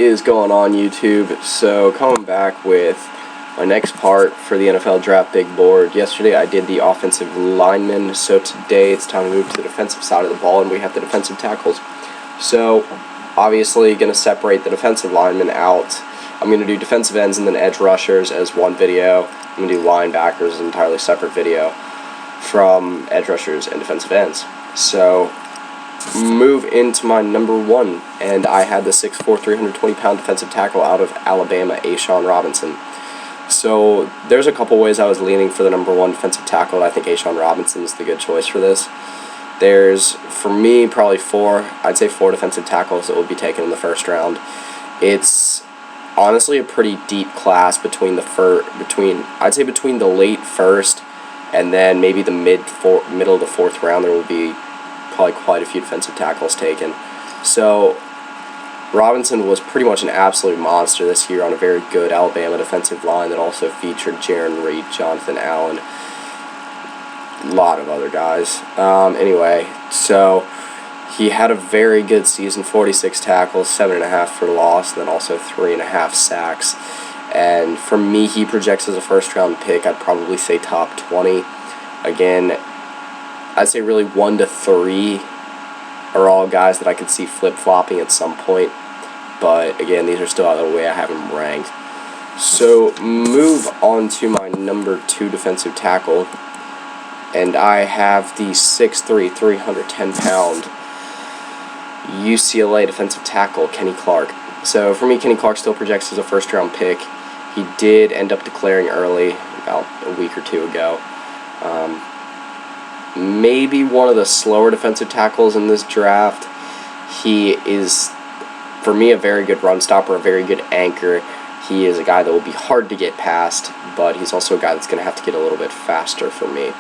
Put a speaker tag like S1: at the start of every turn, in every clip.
S1: is going on, YouTube? So coming back with my next part for the NFL Draft Big Board. Yesterday I did the offensive linemen, so today it's time to move to the defensive side of the ball, and we have the defensive tackles. So obviously going to separate the defensive linemen out. I'm going to do defensive ends and then edge rushers as one video. I'm going to do linebackers as an entirely separate video from edge rushers and defensive ends. So move into my number one, and I had the 6'4", 320-pound defensive tackle out of Alabama, A'Shawn Robinson. So there's a couple ways I was leaning for the number one defensive tackle, and I think A'Shawn Robinson is the good choice for this. There's, for me, probably I'd say four defensive tackles that will be taken in the first round. It's honestly a pretty deep class between the late first and then maybe the middle of the fourth round. There will be probably quite a few defensive tackles taken. So Robinson was pretty much an absolute monster this year on a very good Alabama defensive line that also featured Jarran Reed, Jonathan Allen, a lot of other guys. Anyway, so he had a very good season, 46 tackles, 7.5 for loss, and then also 3.5 sacks. And for me, he projects as a first-round pick. I'd probably say top 20. Again, I'd say really 1 to 3 are all guys that I could see flip-flopping at some point. But again, these are still out of the way I have them ranked. So move on to my number 2 defensive tackle. And I have the 6'3", 310-pound UCLA defensive tackle, Kenny Clark. So for me, Kenny Clark still projects as a first-round pick. He did end up declaring early, about a week or two ago. Maybe one of the slower defensive tackles in this draft. He is, for me, a very good run stopper, a very good anchor. He is a guy that will be hard to get past, but he's also a guy that's going to have to get a little bit faster for me.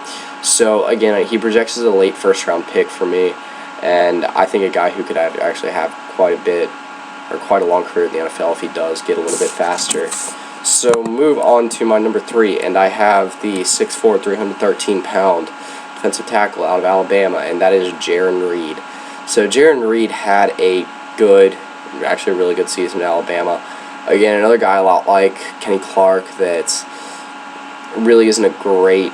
S1: So again, he projects as a late first-round pick for me, and I think a guy who could actually have quite a long career in the NFL if he does get a little bit faster. So move on to my number 3, and I have the 6'4", 313-pound defensive tackle out of Alabama, and that is Jarran Reed. So Jarran Reed had a really good season in Alabama. Again, another guy a lot like Kenny Clark that really isn't a great.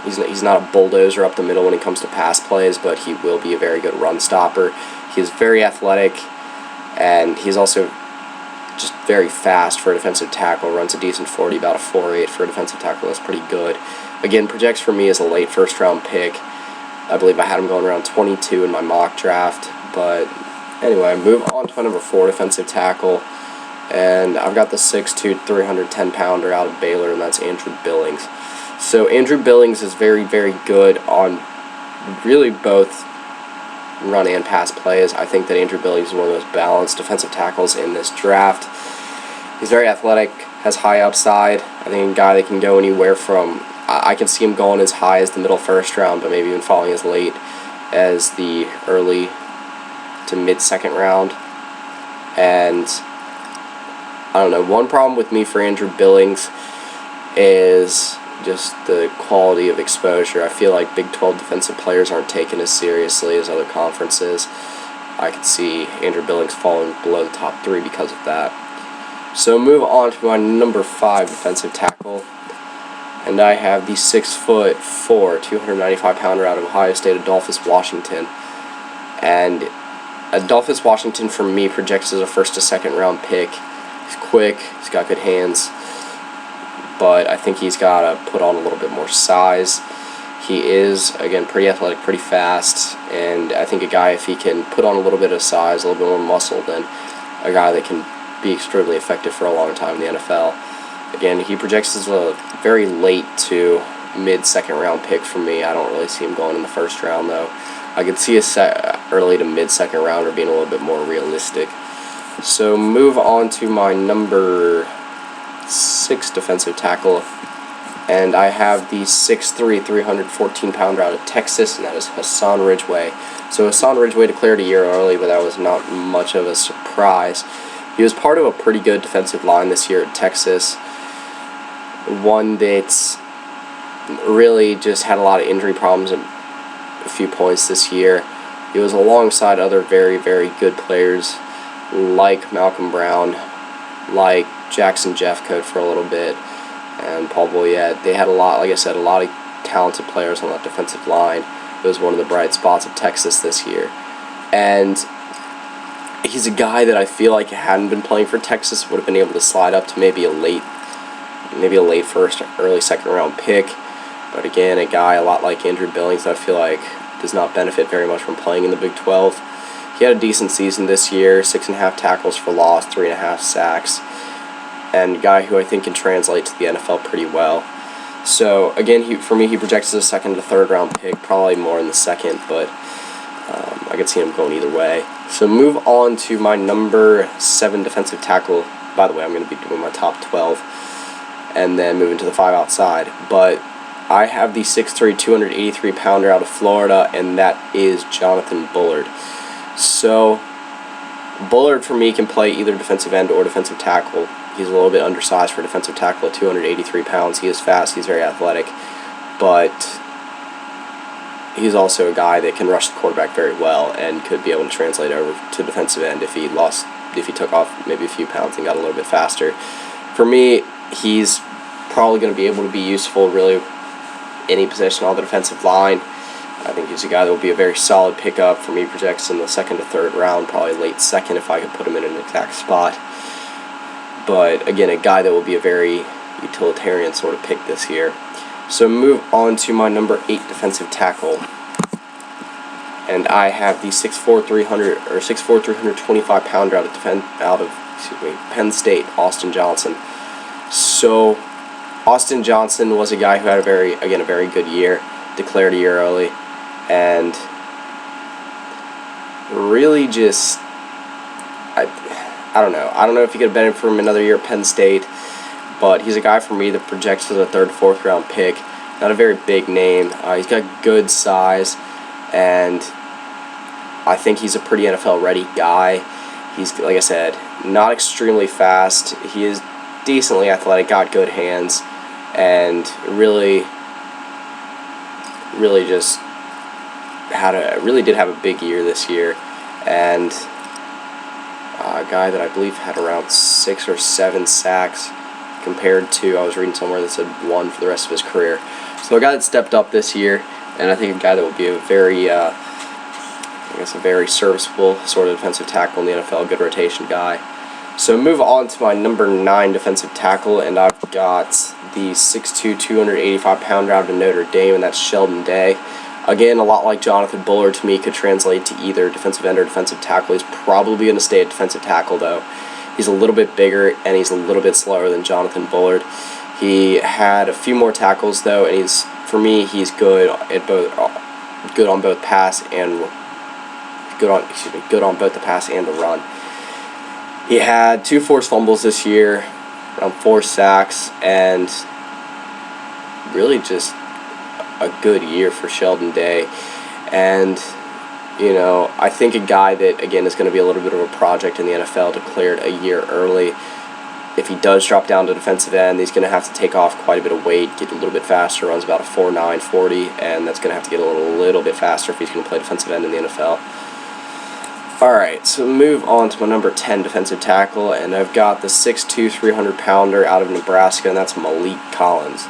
S1: He's not a bulldozer up the middle when it comes to pass plays, but he will be a very good run stopper. He's very athletic, and he's also just very fast for a defensive tackle. Runs a decent 40, about a 4.8 for a defensive tackle. That's pretty good. Again, projects for me as a late first-round pick. I believe I had him going around 22 in my mock draft. But anyway, move on to my number 4 defensive tackle. And I've got the 6'2", 310-pounder out of Baylor, and that's Andrew Billings. So Andrew Billings is very, very good on really both run and pass plays. I think that Andrew Billings is one of the most balanced defensive tackles in this draft. He's very athletic, has high upside. I think a guy that can go anywhere from, I can see him going as high as the middle first round, but maybe even falling as late as the early to mid-second round. And I don't know, one problem with me for Andrew Billings is just the quality of exposure. I feel like Big 12 defensive players aren't taken as seriously as other conferences. I could see Andrew Billings falling below the top 3 because of that. So move on to my number 5 defensive tackle, and I have the 6'4", 295-pounder out of Ohio State, Adolphus Washington. And Adolphus Washington, for me, projects as a first to second round pick. He's quick, he's got good hands, but I think he's got to put on a little bit more size. He is, again, pretty athletic, pretty fast, and I think a guy, if he can put on a little bit of size, a little bit more muscle, then a guy that can be extremely effective for a long time in the NFL. Again, he projects as a very late to mid-second round pick for me. I don't really see him going in the first round, though. I could see a early to mid-second rounder being a little bit more realistic. So move on to my number 6 defensive tackle, and I have the 6'3", 314-pounder out of Texas, and that is Hassan Ridgeway. So Hassan Ridgeway declared a year early, but that was not much of a surprise. He was part of a pretty good defensive line this year at Texas, one that's really just had a lot of injury problems at a few points this year. He was alongside other very, very good players like Malcolm Brown, like Jackson Jeffcoat for a little bit, and Paul Boyette. They had a lot, like I said, a lot of talented players on that defensive line. It was one of the bright spots of Texas this year. And he's a guy that I feel like hadn't been playing for Texas would have been able to slide up to maybe a late first, early second round pick. But again, a guy a lot like Andrew Billings that I feel like does not benefit very much from playing in the Big 12. He had a decent season this year, 6.5 tackles for loss, 3.5 sacks, and a guy who I think can translate to the NFL pretty well. So again, for me, he projects as a second to third round pick, probably more in the second, but I could see him going either way. So move on to my number 7 defensive tackle. By the way, I'm going to be doing my top 12, and then moving to the 5 outside. But I have the 6'3", 283-pounder out of Florida, and that is Jonathan Bullard. So Bullard, for me, can play either defensive end or defensive tackle. He's a little bit undersized for defensive tackle at 283 pounds. He is fast. He's very athletic. But he's also a guy that can rush the quarterback very well and could be able to translate over to defensive end if he took off maybe a few pounds and got a little bit faster. For me, he's probably going to be able to be useful really any position on the defensive line. I think he's a guy that will be a very solid pickup. For me, projects in the second to third round, probably late second if I could put him in an exact spot. But again, a guy that will be a very utilitarian sort of pick this year. So move on to my number 8 defensive tackle, and I have the 6'4", 325-pounder out of Penn State, Austin Johnson. So Austin Johnson was a guy who had a very good year, declared a year early, and really just, I don't know. I don't know if he could have benefited from another year at Penn State, but he's a guy for me that projects as a third, fourth round pick. Not a very big name. He's got good size, and I think he's a pretty NFL-ready guy. He's, like I said, not extremely fast. He is decently athletic, got good hands, and really just did have a big year this year. And a guy that I believe had around 6 or 7 sacks compared to, I was reading somewhere that said 1 for the rest of his career. So a guy that stepped up this year, and I think a guy that will be a very, a very serviceable sort of defensive tackle in the NFL, good rotation guy. So move on to my number 9 defensive tackle, and I've got the 6'2", 285-pounder out of Notre Dame, and that's Sheldon Day. Again, a lot like Jonathan Bullard, to me, could translate to either defensive end or defensive tackle. He's probably going to stay at defensive tackle, though. He's a little bit bigger, and he's a little bit slower than Jonathan Bullard. He had a few more tackles, though, and he's good at both, good on both the pass and the run. He had 2 forced fumbles this year, around 4 sacks, and really just a good year for Sheldon Day. And I think a guy that, again, is going to be a little bit of a project in the NFL, declared a year early. If he does drop down to defensive end, he's going to have to take off quite a bit of weight, get a little bit faster, runs about a 4.9 40, and that's going to have to get a little bit faster if he's going to play defensive end in the NFL. Alright, so move on to my number 10 defensive tackle, and I've got the 6'2", 300-pounder out of Nebraska, and that's Malik Collins.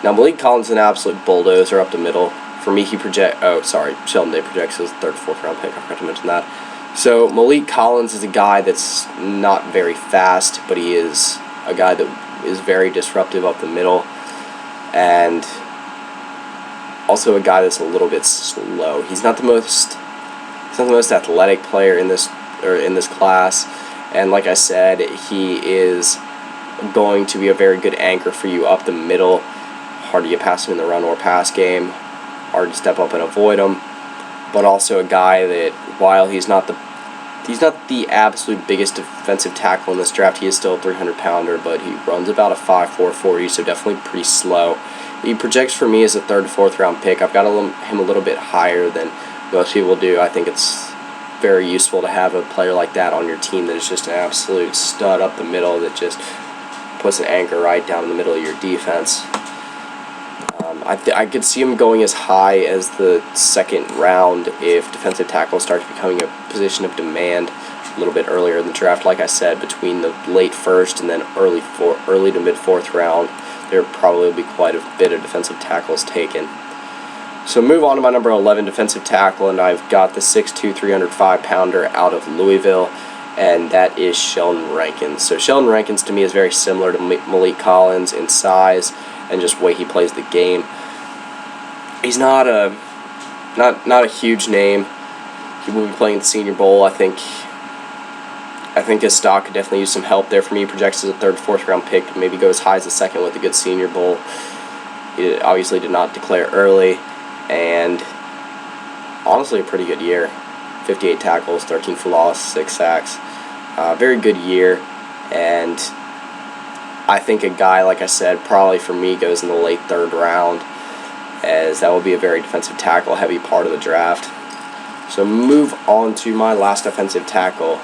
S1: Now, Malik Collins is an absolute bulldozer up the middle. For me, Sheldon Day projects as a third, fourth round pick. I forgot to mention that. So Malik Collins is a guy that's not very fast, but he is a guy that is very disruptive up the middle, and also a guy that's a little bit slow. He's not the most athletic player in this class, and like I said, he is going to be a very good anchor for you up the middle. Hard to get past him in the run or pass game. Hard to step up and avoid him, but also a guy that, while he's not the absolute biggest defensive tackle in this draft, he is still a 300-pounder, but he runs about a 5'4" 40, so definitely pretty slow. He projects for me as a third, fourth round pick. I've got him a little bit higher than most people do. I think it's very useful to have a player like that on your team that is just an absolute stud up the middle that just puts an anchor right down in the middle of your defense. I could see him going as high as the second round if defensive tackle starts becoming a position of demand. a little bit earlier in the draft. Like I said, between the late first and then early to mid fourth round, there probably will be quite a bit of defensive tackles taken. So move on to my number 11 defensive tackle, and I've got the 6'2", 305-pounder out of Louisville, and that is Sheldon Rankins. So Sheldon Rankins to me is very similar to Maliek Collins in size and just way he plays the game. He's not a huge name. He will be playing the Senior Bowl. I think his stock could definitely use some help there. For me, he projects as a third, fourth round pick, but maybe go as high as a second with a good Senior Bowl. He obviously did not declare early, and honestly a pretty good year. 58 tackles, 13 for loss, 6 sacks. Very good year, and I think a guy, like I said, probably for me goes in the late third round, as that will be a very defensive tackle heavy part of the draft. So move on to my last defensive tackle,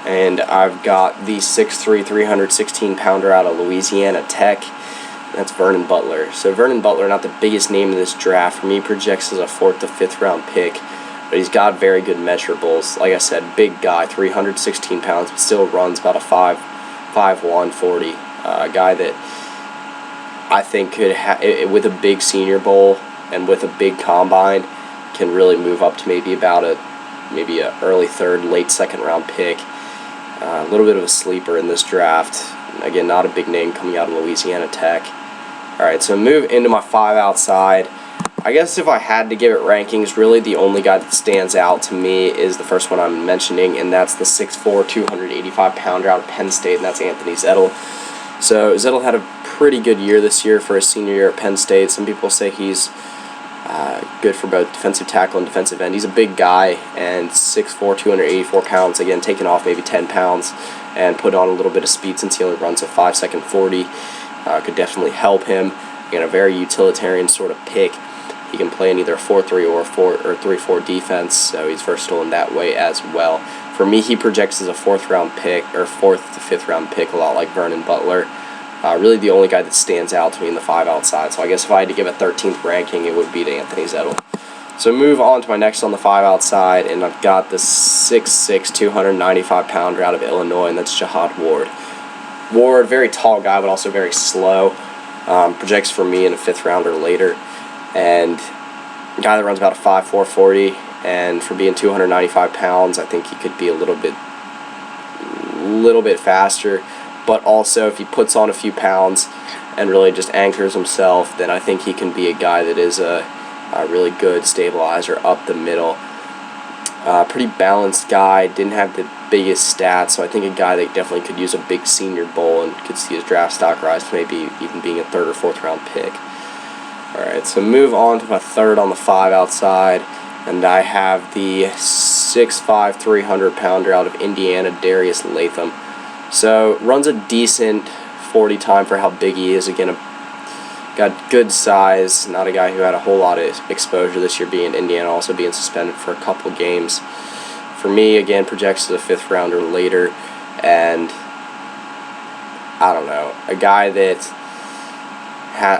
S1: and I've got the 6'3", 316-pounder out of Louisiana Tech. That's Vernon Butler. So Vernon Butler, not the biggest name in this draft. For me, projects as a 4th to 5th round pick, but he's got very good measurables. Like I said, big guy, 316 pounds, but still runs about a 5'1", 40. A guy that I think could, with a big Senior Bowl and with a big combine, can really move up to maybe a early third, late second round pick. A little bit of a sleeper in this draft. Again, not a big name coming out of Louisiana Tech. Alright, so move into my 5 outside. I guess if I had to give it rankings, really the only guy that stands out to me is the first one I'm mentioning, and that's the 6'4", 285-pounder out of Penn State, and that's Anthony Zettel. So Zettel had a pretty good year this year for his senior year at Penn State. Some people say he's good for both defensive tackle and defensive end. He's a big guy, and 6'4", 284 pounds, again, taking off maybe 10 pounds and put on a little bit of speed since he only runs a 5-second 40. Could definitely help him. Again, a very utilitarian sort of pick. He can play in either a 4-3 or 3-4 defense, so he's versatile in that way as well. For me, he projects as a 4th round pick, or 4th to 5th round pick, a lot like Vernon Butler. Really the only guy that stands out to me in the 5 outside. So I guess if I had to give a 13th ranking, it would be to Anthony Zettel. So move on to my next on the 5 outside, and I've got the 6'6", 295-pounder out of Illinois, and that's Jihad Ward. Ward, very tall guy, but also very slow. Projects for me in a 5th round or later. And a guy that runs about a 5'4", 40, and for being 295 pounds, I think he could be a little bit faster. But also, if he puts on a few pounds and really just anchors himself, then I think he can be a guy that is a really good stabilizer up the middle. Pretty balanced guy, didn't have the biggest stats, so I think a guy that definitely could use a big Senior Bowl and could see his draft stock rise to maybe even being a 3rd or 4th round pick. Alright, so move on to my 3rd on the 5 outside, and I have the 6'5", 300-pounder out of Indiana, Darius Latham. So runs a decent 40 time for how big he is. Again, got good size. Not a guy who had a whole lot of exposure this year, being Indiana, also being suspended for a couple games. For me, again, projects as a 5th rounder later, and I don't know, a guy that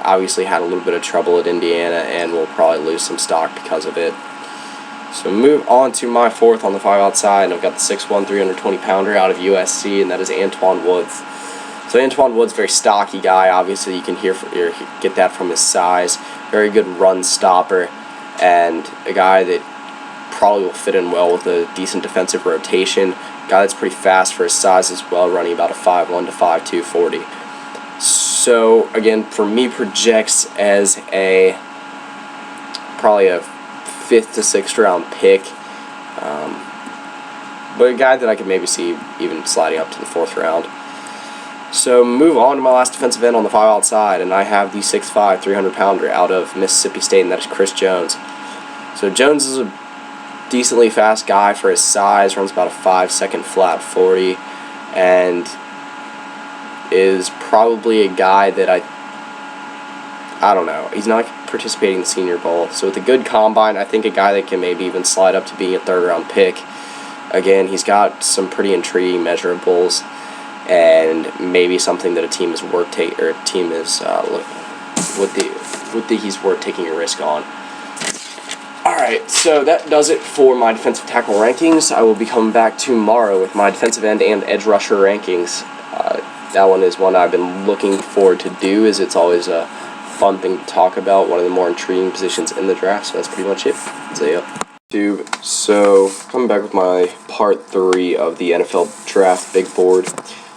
S1: obviously had a little bit of trouble at Indiana and will probably lose some stock because of it. So move on to my 4th on the 5 outside, and I've got the 6'1", 320-pounder out of USC, and that is Antwaun Woods. So Antwaun Woods, very stocky guy. Obviously, you can get that from his size. Very good run stopper, and a guy that probably will fit in well with a decent defensive rotation. Guy that's pretty fast for his size as well, running about a 5'1" to 5'2", 40. So again, for me, projects as probably a 5th to 6th round pick, but a guy that I could maybe see even sliding up to the 4th round. So move on to my last defensive end on the 5 outside, and I have the 6'5", 300-pounder out of Mississippi State, and that is Chris Jones. So Jones is a decently fast guy for his size, runs about a 5-second flat 40, and is probably a guy that I don't know, he's not participating in the Senior Bowl. So with a good combine, I think a guy that can maybe even slide up to being a 3rd round pick. Again, he's got some pretty intriguing measurables, and maybe something that a team is worth he's worth taking a risk on. Alright, so that does it for my defensive tackle rankings. I will be coming back tomorrow with my defensive end and edge rusher rankings. That one is one I've been looking forward to do, as it's always a fun thing to talk about, one of the more intriguing positions in the draft, so that's pretty much it. See ya. So, coming back with my part 3 of the NFL Draft Big Board.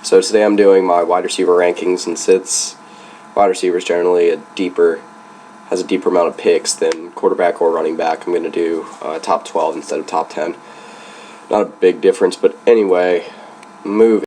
S1: So today I'm doing my wide receiver rankings, and since wide receiver is generally has a deeper amount of picks than quarterback or running back, I'm going to do top 12 instead of top 10. Not a big difference, but anyway, moving.